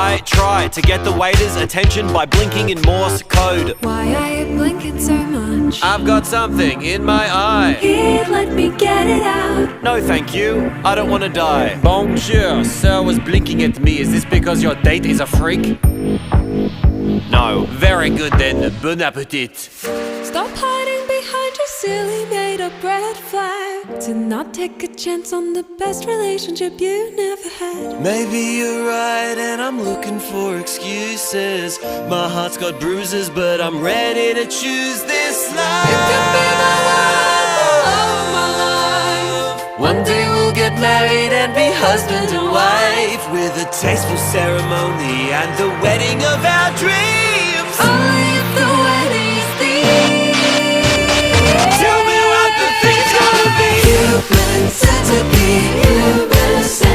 I try to get the waiter's attention by blinking in Morse code. Why are you blinking so much? I've got something in my eye. Here, let me get it out. No thank you, I don't want to die. Bonjour, sir was blinking at me. Is this because your date is a freak? No. Very good then, bon appetit. Stop hiding behind your silly made-up red flag. To not take a chance on the best relationship you never had. Maybe you're right and I'm looking for excuses. My heart's got bruises but I'm ready to choose this life. You can be my world, the love of my life. One day we'll get married and be husband and wife, with a tasteful ceremony and the wedding of our dreams. Only if the wedding's theme. Tell me what the thing's gonna be. Human centipede, human centipede.